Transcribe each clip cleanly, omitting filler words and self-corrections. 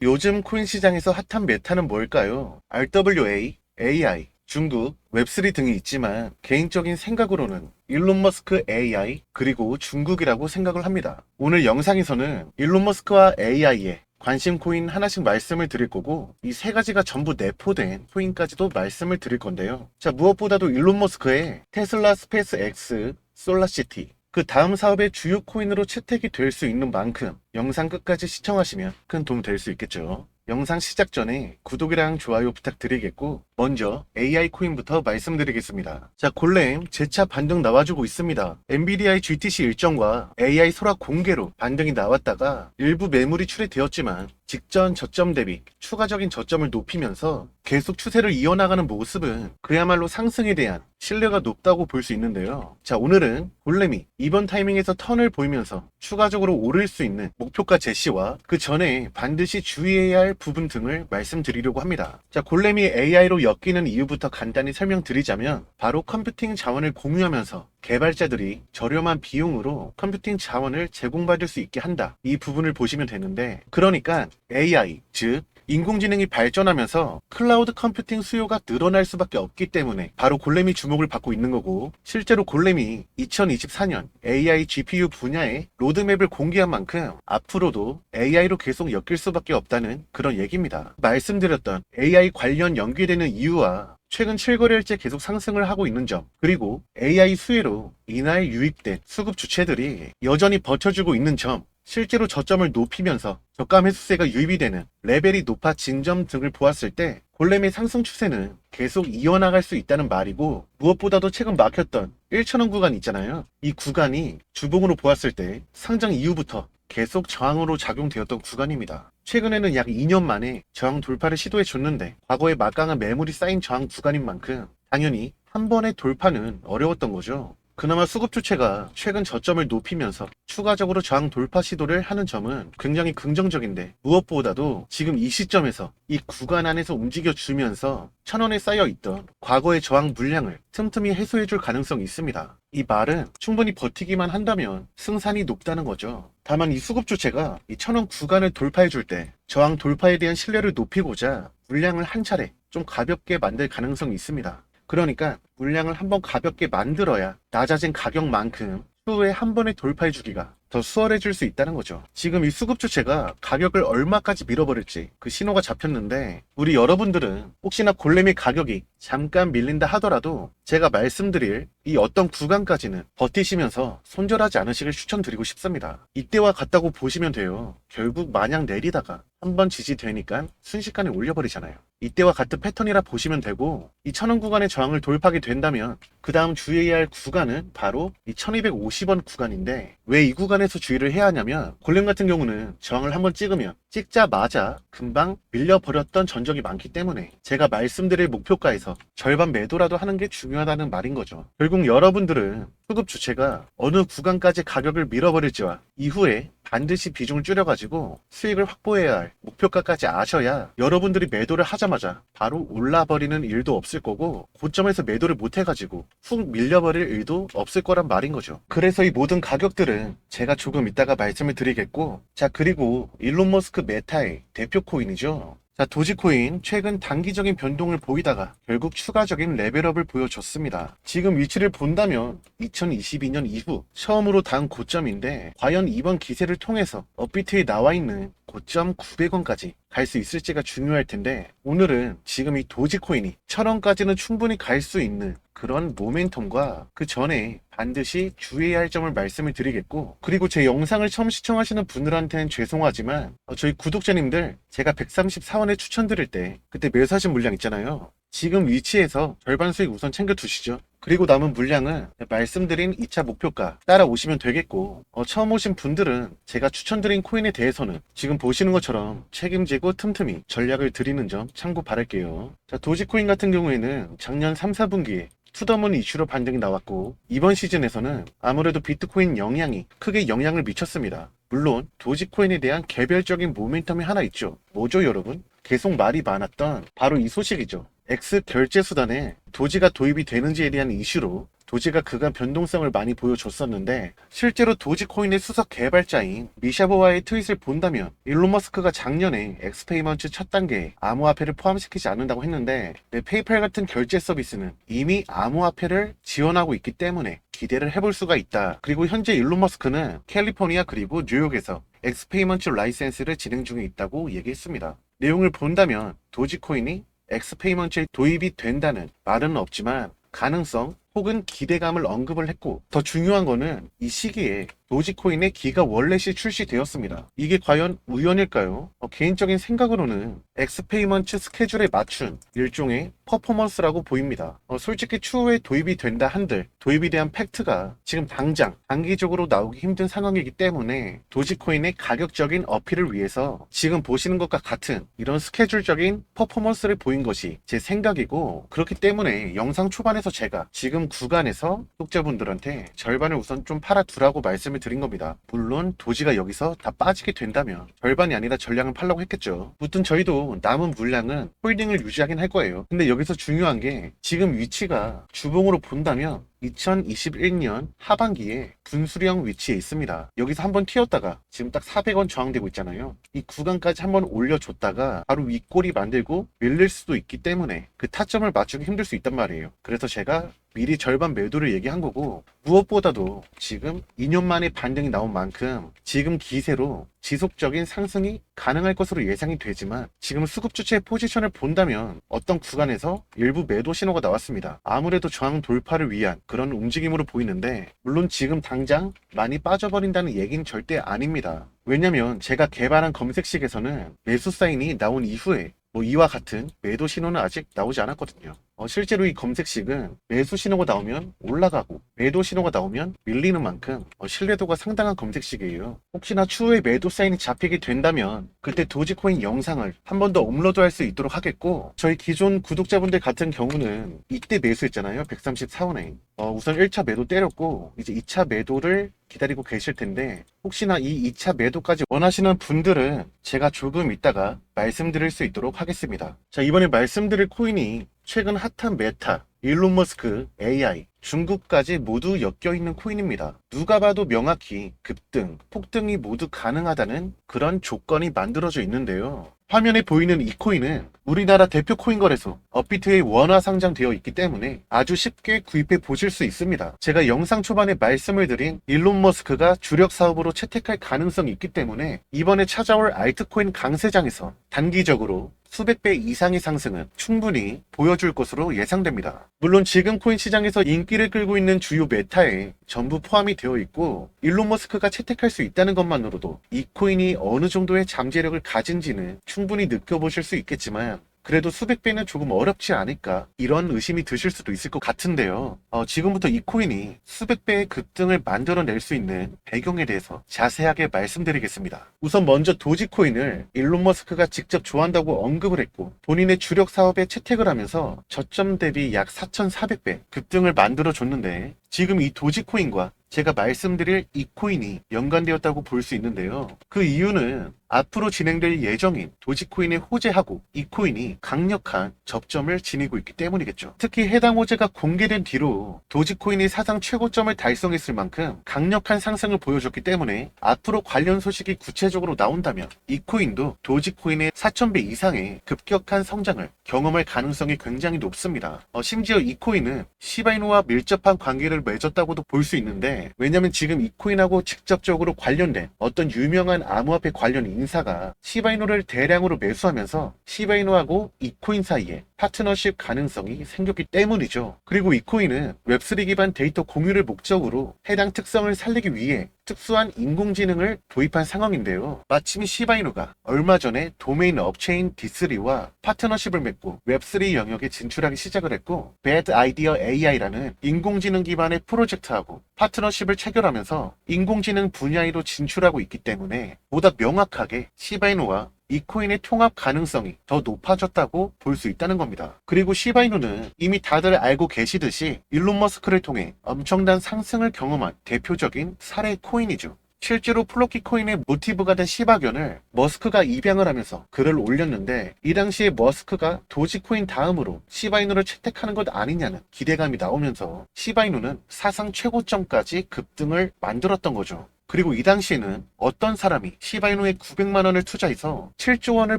요즘 코인 시장에서 핫한 메타는 뭘까요? RWA, AI, 중국, 웹3 등이 있지만 개인적인 생각으로는 일론 머스크 AI 그리고 중국이라고 생각을 합니다. 오늘 영상에서는 일론 머스크와 AI에 관심 코인 하나씩 말씀을 드릴 거고 이 세 가지가 전부 내포된 코인까지도 말씀을 드릴 건데요. 자, 무엇보다도 일론 머스크의 테슬라 스페이스 X, 솔라시티 그 다음 사업의 주요 코인으로 채택이 될 수 있는 만큼 영상 끝까지 시청하시면 큰 도움 될 수 있겠죠. 영상 시작 전에 구독이랑 좋아요 부탁드리겠고 먼저 AI 코인부터 말씀드리겠습니다. 자, 골렘 재차 반등 나와주고 있습니다. 엔비디아의 GTC 일정과 AI 소락 공개로 반등이 나왔다가 일부 매물이 출회되었지만 직전 저점 대비 추가적인 저점을 높이면서 계속 추세를 이어나가는 모습은 그야말로 상승에 대한 신뢰가 높다고 볼 수 있는데요. 자, 오늘은 골렘이 이번 타이밍에서 턴을 보이면서 추가적으로 오를 수 있는 목표가 제시와 그 전에 반드시 주의해야 할 부분 등을 말씀드리려고 합니다. 자, 골렘이 AI로 엮이는 이유부터 간단히 설명드리자면 바로 컴퓨팅 자원을 공유하면서 개발자들이 저렴한 비용으로 컴퓨팅 자원을 제공받을 수 있게 한다. 이 부분을 보시면 되는데, 그러니까 AI, 즉 인공지능이 발전하면서 클라우드 컴퓨팅 수요가 늘어날 수밖에 없기 때문에 바로 골렘이 주목을 받고 있는 거고, 실제로 골렘이 2024년 AI GPU 분야의 로드맵을 공개한 만큼 앞으로도 AI로 계속 엮일 수밖에 없다는 그런 얘기입니다. 말씀드렸던 AI 관련 연계되는 이유와 최근 7거래일째 계속 상승을 하고 있는 점, 그리고 AI 수혜로 이날 유입된 수급 주체들이 여전히 버텨주고 있는 점, 실제로 저점을 높이면서 저가 매수세가 유입이 되는 레벨이 높아진 점 등을 보았을 때 골렘의 상승 추세는 계속 이어나갈 수 있다는 말이고, 무엇보다도 최근 막혔던 1,000원 구간 있잖아요. 이 구간이 주봉으로 보았을 때 상장 이후부터 계속 저항으로 작용되었던 구간입니다. 최근에는 약 2년 만에 저항 돌파를 시도해 줬는데 과거에 막강한 매물이 쌓인 저항 구간인 만큼 당연히 한 번의 돌파는 어려웠던 거죠. 그나마 수급 주체가 최근 저점을 높이면서 추가적으로 저항 돌파 시도를 하는 점은 굉장히 긍정적인데, 무엇보다도 지금 이 시점에서 이 구간 안에서 움직여주면서 1,000원에 쌓여있던 과거의 저항 물량을 틈틈이 해소해줄 가능성이 있습니다. 이 말은 충분히 버티기만 한다면 승산이 높다는 거죠. 다만 이 수급 주체가 이 1,000원 구간을 돌파해줄 때 저항 돌파에 대한 신뢰를 높이고자 물량을 한 차례 좀 가볍게 만들 가능성이 있습니다. 그러니까 물량을 한번 가볍게 만들어야 낮아진 가격만큼 추후에 한 번에 돌파해주기가 더 수월해질 수 있다는 거죠. 지금 이 수급 주체가 가격을 얼마까지 밀어버릴지 그 신호가 잡혔는데, 우리 여러분들은 혹시나 골렘의 가격이 잠깐 밀린다 하더라도 제가 말씀드릴 이 어떤 구간까지는 버티시면서 손절하지 않으시길 추천드리고 싶습니다. 이때와 같다고 보시면 돼요. 결국 마냥 내리다가 한번 지지되니까 순식간에 올려버리잖아요. 이때와 같은 패턴이라 보시면 되고, 이 1,000원 구간의 저항을 돌파하게 된다면 그 다음 주의해야 할 구간은 바로 이 1,250원 구간인데, 왜 이 구간에서 주의를 해야 하냐면 골렘 같은 경우는 저항을 한번 찍으면 찍자마자 금방 밀려버렸던 전적이 많기 때문에 제가 말씀드릴 목표가에서 절반 매도라도 하는 게 중요하다는 말인 거죠. 결국 여러분들은 수급 주체가 어느 구간까지 가격을 밀어버릴지와 이후에 반드시 비중을 줄여가지고 수익을 확보해야 할 목표가까지 아셔야 여러분들이 매도를 하자마자 바로 올라버리는 일도 없을 거고, 고점에서 매도를 못해가지고 훅 밀려버릴 일도 없을 거란 말인 거죠. 그래서 이 모든 가격들은 제가 조금 이따가 말씀을 드리겠고, 자, 그리고 일론 머스크 메타의 대표 코인이죠. 자, 도지코인 최근 단기적인 변동을 보이다가 결국 추가적인 레벨업을 보여줬습니다. 지금 위치를 본다면 2022년 이후 처음으로 닿은 고점인데, 과연 이번 기세를 통해서 업비트에 나와 있는 고점 900원까지 갈 수 있을지가 중요할 텐데, 오늘은 지금 이 도지코인이 1,000원까지는 충분히 갈 수 있는 그런 모멘텀과 그 전에 반드시 주의해야 할 점을 말씀을 드리겠고, 그리고 제 영상을 처음 시청하시는 분들한테는 죄송하지만 저희 구독자님들 제가 134원에 추천드릴 때 그때 매수하신 물량 있잖아요. 지금 위치에서 절반 수익 우선 챙겨 두시죠. 그리고 남은 물량은 말씀드린 2차 목표가 따라오시면 되겠고, 처음 오신 분들은 제가 추천드린 코인에 대해서는 지금 보시는 것처럼 책임지고 틈틈이 전략을 드리는 점 참고 바랄게요. 자, 도지코인 같은 경우에는 작년 3, 4분기에 투더문 이슈로 반등이 나왔고, 이번 시즌에서는 아무래도 비트코인 영향이 크게 영향을 미쳤습니다. 물론 도지코인에 대한 개별적인 모멘텀이 하나 있죠. 뭐죠 여러분? 계속 말이 많았던 바로 이 소식이죠. X 결제 수단에 도지가 도입이 되는지에 대한 이슈로 도지가 그간 변동성을 많이 보여줬었는데 실제로 도지코인의 수석 개발자인 미샤보와의 트윗을 본다면 일론 머스크가 작년에 엑스페이먼트 첫 단계에 암호화폐를 포함시키지 않는다고 했는데 페이팔 같은 결제 서비스는 이미 암호화폐를 지원하고 있기 때문에 기대를 해볼 수가 있다. 그리고 현재 일론 머스크는 캘리포니아 그리고 뉴욕에서 엑스페이먼트 라이센스를 진행 중에 있다고 얘기했습니다. 내용을 본다면 도지코인이 엑스페이먼트에 도입이 된다는 말은 없지만 가능성 혹은 기대감을 언급을 했고, 더 중요한 거는 이 시기에 도지코인의 기가 월렛이 출시되었습니다. 이게 과연 우연일까요? 개인적인 생각으로는 엑스페이먼트 스케줄에 맞춘 일종의 퍼포먼스라고 보입니다. 솔직히 추후에 도입이 된다 한들 도입에 대한 팩트가 지금 당장 단기적으로 나오기 힘든 상황이기 때문에 도지코인의 가격적인 어필을 위해서 지금 보시는 것과 같은 이런 스케줄적인 퍼포먼스를 보인 것이 제 생각이고, 그렇기 때문에 영상 초반에서 제가 지금 구간에서 독자분들한테 절반을 우선 좀 팔아두라고 말씀을 드린 겁니다. 물론 도지가 여기서 다 빠지게 된다면 절반이 아니라 전량을 팔라고 했겠죠. 무튼 저희도 남은 물량은 홀딩을 유지하긴 할 거예요. 근데 여기서 중요한 게 지금 위치가 주봉으로 본다면 2021년 하반기에 분수령 위치에 있습니다. 여기서 한번 튀었다가 지금 딱 400원 저항되고 있잖아요. 이 구간까지 한번 올려줬다가 바로 윗골이 만들고 밀릴 수도 있기 때문에 그 타점을 맞추기 힘들 수 있단 말이에요. 그래서 제가 미리 절반 매도를 얘기한 거고, 무엇보다도 지금 2년 만에 반등이 나온 만큼 지금 기세로 지속적인 상승이 가능할 것으로 예상이 되지만 지금 수급 주체의 포지션을 본다면 어떤 구간에서 일부 매도 신호가 나왔습니다. 아무래도 저항 돌파를 위한 그런 움직임으로 보이는데, 물론 지금 당장 많이 빠져버린다는 얘기는 절대 아닙니다. 왜냐면 제가 개발한 검색식에서는 매수 사인이 나온 이후에 이와 같은 매도 신호는 아직 나오지 않았거든요. 실제로 이 검색식은 매수 신호가 나오면 올라가고 매도 신호가 나오면 밀리는 만큼 신뢰도가 상당한 검색식이에요. 혹시나 추후에 매도 사인이 잡히게 된다면 그때 도지코인 영상을 한 번 더 업로드할 수 있도록 하겠고, 저희 기존 구독자분들 같은 경우는 이때 매수했잖아요. 134원에 우선 1차 매도 때렸고 이제 2차 매도를 기다리고 계실 텐데, 혹시나 이 2차 매도까지 원하시는 분들은 제가 조금 이따가 말씀드릴 수 있도록 하겠습니다. 자, 이번에 말씀드릴 코인이 최근 핫한 메타, 일론 머스크, AI, 중국까지 모두 엮여있는 코인입니다. 누가 봐도 명확히 급등, 폭등이 모두 가능하다는 그런 조건이 만들어져 있는데요. 화면에 보이는 이 코인은 우리나라 대표 코인 거래소 업비트에 원화 상장되어 있기 때문에 아주 쉽게 구입해 보실 수 있습니다. 제가 영상 초반에 말씀을 드린 일론 머스크가 주력 사업으로 채택할 가능성이 있기 때문에 이번에 찾아올 알트코인 강세장에서 단기적으로 수백 배 이상의 상승은 충분히 보여줄 것으로 예상됩니다. 물론 지금 코인 시장에서 인기를 끌고 있는 주요 메타에 전부 포함이 되어 있고, 일론 머스크가 채택할 수 있다는 것만으로도 이 코인이 어느 정도의 잠재력을 가진지는 충분히 느껴보실 수 있겠지만, 그래도 수백 배는 조금 어렵지 않을까, 이런 의심이 드실 수도 있을 것 같은데요. 지금부터 이 코인이 수백 배의 급등을 만들어낼 수 있는 배경에 대해서 자세하게 말씀드리겠습니다. 우선 먼저 도지코인을 일론 머스크가 직접 좋아한다고 언급을 했고 본인의 주력 사업에 채택을 하면서 저점 대비 약 4,400배 급등을 만들어줬는데, 지금 이 도지코인과 제가 말씀드릴 이 코인이 연관되었다고 볼 수 있는데요. 그 이유는 앞으로 진행될 예정인 도지코인에 호재하고 이 코인이 강력한 접점을 지니고 있기 때문이겠죠. 특히 해당 호재가 공개된 뒤로 도지코인이 사상 최고점을 달성했을 만큼 강력한 상승을 보여줬기 때문에 앞으로 관련 소식이 구체적으로 나온다면 이 코인도 도지코인의 4,000배 이상의 급격한 성장을 경험할 가능성이 굉장히 높습니다. 심지어 이 코인은 시바이누와 밀접한 관계를 맺었다고도 볼 수 있는데, 왜냐면 지금 이 코인하고 직접적으로 관련된 어떤 유명한 암호화폐 관련 인사가 시바이누를 대량으로 매수하면서 시바이누하고 이 코인 사이에 파트너십 가능성이 생겼기 때문이죠. 그리고 이 코인은 웹3 기반 데이터 공유를 목적으로 해당 특성을 살리기 위해 특수한 인공지능을 도입한 상황인데요. 마침 시바이누가 얼마 전에 도메인 업체인 D3와 파트너십을 맺고 웹3 영역에 진출하기 시작을 했고, Bad Idea AI라는 인공지능 기반의 프로젝트하고 파트너십을 체결하면서 인공지능 분야로 진출하고 있기 때문에 보다 명확하게 시바이누와 이 코인의 통합 가능성이 더 높아졌다고 볼 수 있다는 겁니다. 그리고 시바이누는 이미 다들 알고 계시듯이 일론 머스크를 통해 엄청난 상승을 경험한 대표적인 사례 코인이죠. 실제로 플로키 코인의 모티브가 된 시바견을 머스크가 입양을 하면서 글을 올렸는데, 이 당시에 머스크가 도지코인 다음으로 시바이누를 채택하는 것 아니냐는 기대감이 나오면서 시바이누는 사상 최고점까지 급등을 만들었던 거죠. 그리고 이 당시에는 어떤 사람이 시바이누에 900만 원을 투자해서 7조 원을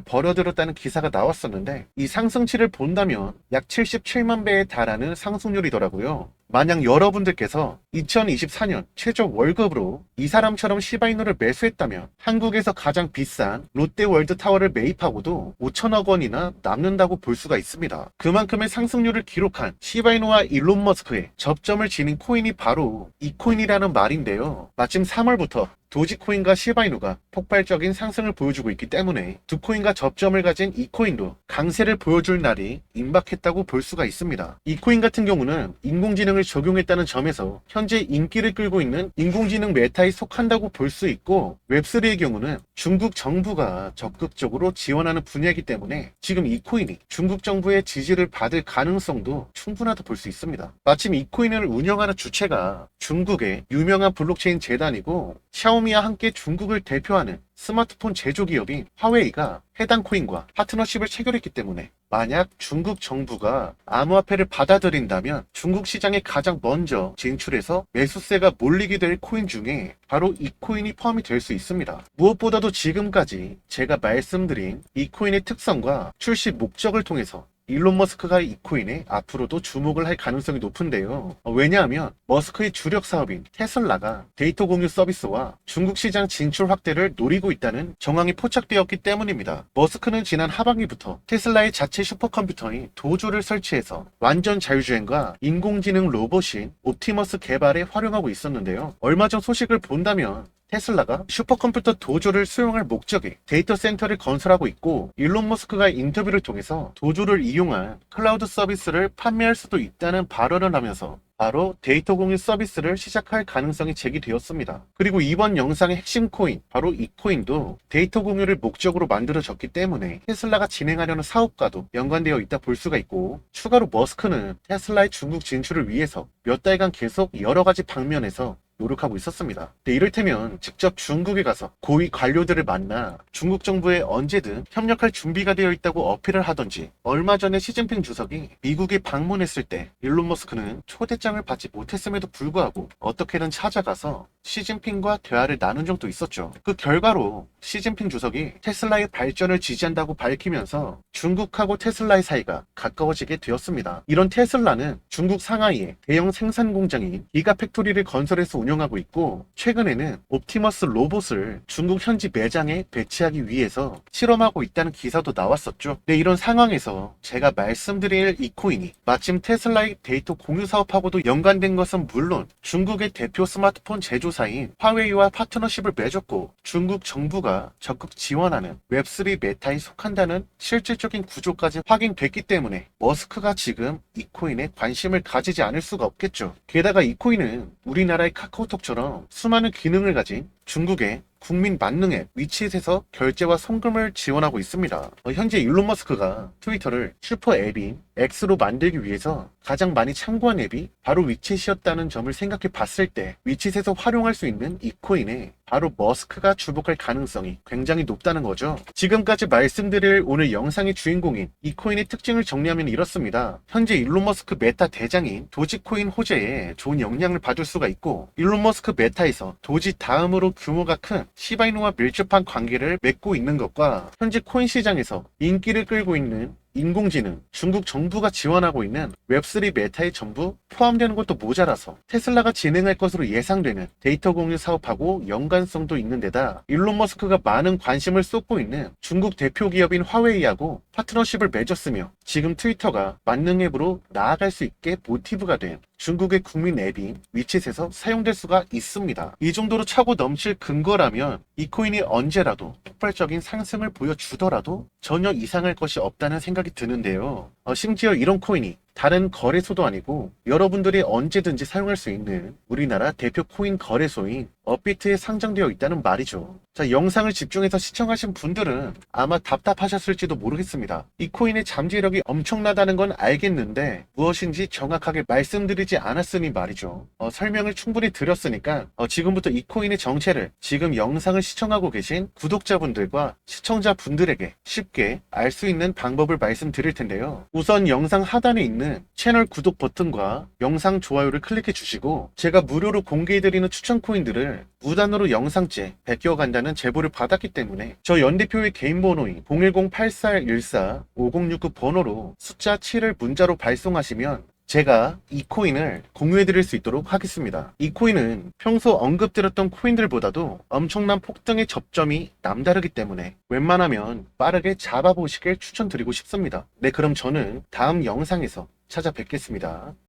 벌어들였다는 기사가 나왔었는데, 이 상승치를 본다면 약 77만 배에 달하는 상승률이더라고요. 만약 여러분들께서 2024년 최저 월급으로 이 사람처럼 시바이누를 매수했다면 한국에서 가장 비싼 롯데월드타워를 매입하고도 5천억 원이나 남는다고 볼 수가 있습니다. 그만큼의 상승률을 기록한 시바이누와 일론 머스크의 접점을 지닌 코인이 바로 이 코인이라는 말인데요. 마침 3월부터 도지코인과 시바이누가 폭발적인 상승을 보여주고 있기 때문에 두 코인과 접점을 가진 이 코인도 강세를 보여줄 날이 임박했다고 볼 수가 있습니다. 이 코인 같은 경우는 인공지능을 적용했다는 점에서 현재 인기를 끌고 있는 인공지능 메타에 속한다고 볼 수 있고, 웹3의 경우는 중국 정부가 적극적으로 지원하는 분야이기 때문에 지금 이 코인이 중국 정부의 지지를 받을 가능성도 충분하다 볼 수 있습니다. 마침 이 코인을 운영하는 주체가 중국의 유명한 블록체인 재단이고, 샤오미와 함께 중국을 대표하는 스마트폰 제조기업인 화웨이가 해당 코인과 파트너십을 체결했기 때문에 만약 중국 정부가 암호화폐를 받아들인다면 중국 시장에 가장 먼저 진출해서 매수세가 몰리게 될 코인 중에 바로 이 코인이 포함이 될 수 있습니다. 무엇보다도 지금까지 제가 말씀드린 이 코인의 특성과 출시 목적을 통해서 일론 머스크가 이 코인에 앞으로도 주목을 할 가능성이 높은데요. 왜냐하면 머스크의 주력 사업인 테슬라가 데이터 공유 서비스와 중국 시장 진출 확대를 노리고 있다는 정황이 포착되었기 때문입니다. 머스크는 지난 하반기부터 테슬라의 자체 슈퍼컴퓨터인 도조를 설치해서 완전 자율주행과 인공지능 로봇인 옵티머스 개발에 활용하고 있었는데요. 얼마 전 소식을 본다면 테슬라가 슈퍼컴퓨터 도조를 수용할 목적의 데이터 센터를 건설하고 있고, 일론 머스크가 인터뷰를 통해서 도조를 이용한 클라우드 서비스를 판매할 수도 있다는 발언을 하면서 바로 데이터 공유 서비스를 시작할 가능성이 제기되었습니다. 그리고 이번 영상의 핵심 코인, 바로 이 코인도 데이터 공유를 목적으로 만들어졌기 때문에 테슬라가 진행하려는 사업과도 연관되어 있다 볼 수가 있고, 추가로 머스크는 테슬라의 중국 진출을 위해서 몇 달간 계속 여러 가지 방면에서 노력하고 있었습니다. 이를테면 직접 중국에 가서 고위 관료들을 만나 중국 정부에 언제든 협력할 준비가 되어 있다고 어필을 하던지, 얼마 전에 시진핑 주석이 미국에 방문했을 때 일론 머스크는 초대장을 받지 못했음에도 불구하고 어떻게든 찾아가서 시진핑과 대화를 나눈 적도 있었죠. 그 결과로 시진핑 주석이 테슬라의 발전을 지지한다고 밝히면서 중국하고 테슬라의 사이가 가까워지게 되었습니다. 이런 테슬라는 중국 상하이에 대형 생산 공장인 기가팩토리를 건설해서 운영하고 있고, 최근에는 옵티머스 로봇을 중국 현지 매장에 배치하기 위해서 실험하고 있다는 기사도 나왔었죠. 네, 이런 상황에서 제가 말씀드릴 이 코인이 마침 테슬라의 데이터 공유 사업하고도 연관된 것은 물론 중국의 대표 스마트폰 제조사인 화웨이와 파트너십을 맺었고, 중국 정부가 적극 지원하는 웹3 메타에 속한다는 실질적인 구조까지 확인됐기 때문에 머스크가 지금 이 코인에 관심을 가지지 않을 수가 없겠죠. 게다가 이 코인은 우리나라의 카카오톡처럼 수많은 기능을 가진 중국의 국민 만능 앱 위챗에서 결제와 송금을 지원하고 있습니다. 현재 일론 머스크가 트위터를 슈퍼 앱인 X로 만들기 위해서 가장 많이 참고한 앱이 바로 위챗이었다는 점을 생각해 봤을 때 위챗에서 활용할 수 있는 이 코인에 바로 머스크가 주목할 가능성이 굉장히 높다는 거죠. 지금까지 말씀드릴 오늘 영상의 주인공인 이 코인의 특징을 정리하면 이렇습니다. 현재 일론 머스크 메타 대장인 도지코인 호재에 좋은 영향을 받을 수가 있고, 일론 머스크 메타에서 도지 다음으로 규모가 큰 시바이누와 밀접한 관계를 맺고 있는 것과 현재 코인 시장에서 인기를 끌고 있는 인공지능, 중국 정부가 지원하고 있는 웹3 메타에 전부 포함되는 것도 모자라서 테슬라가 진행할 것으로 예상되는 데이터 공유 사업하고 연관성도 있는 데다 일론 머스크가 많은 관심을 쏟고 있는 중국 대표 기업인 화웨이하고 파트너십을 맺었으며, 지금 트위터가 만능 앱으로 나아갈 수 있게 모티브가 된 중국의 국민 앱인 위챗에서 사용될 수가 있습니다. 이 정도로 차고 넘칠 근거라면 이 코인이 언제라도 폭발적인 상승을 보여주더라도 전혀 이상할 것이 없다는 생각이 드는데요. 심지어 이런 코인이 다른 거래소도 아니고 여러분들이 언제든지 사용할 수 있는 우리나라 대표 코인 거래소인 업비트에 상장되어 있다는 말이죠. 자, 영상을 집중해서 시청하신 분들은 아마 답답하셨을지도 모르겠습니다. 이 코인의 잠재력이 엄청나다는 건 알겠는데 무엇인지 정확하게 말씀드리지 않았으니 말이죠. 설명을 충분히 드렸으니까 지금부터 이 코인의 정체를 지금 영상을 시청하고 계신 구독자분들과 시청자분들에게 쉽게 알 수 있는 방법을 말씀드릴 텐데요. 우선 영상 하단에 있는 채널 구독 버튼과 영상 좋아요를 클릭해 주시고 제가 무료로 공개해드리는 추천 코인들을 무단으로 영상째 베껴간다는 제보를 받았기 때문에 저 연대표의 개인 번호인 010-8414-5069 번호로 숫자 7을 문자로 발송하시면 제가 이 코인을 공유해드릴 수 있도록 하겠습니다. 이 코인은 평소 언급드렸던 코인들보다도 엄청난 폭등의 접점이 남다르기 때문에 웬만하면 빠르게 잡아보시길 추천드리고 싶습니다. 네, 그럼 저는 다음 영상에서 찾아뵙겠습니다.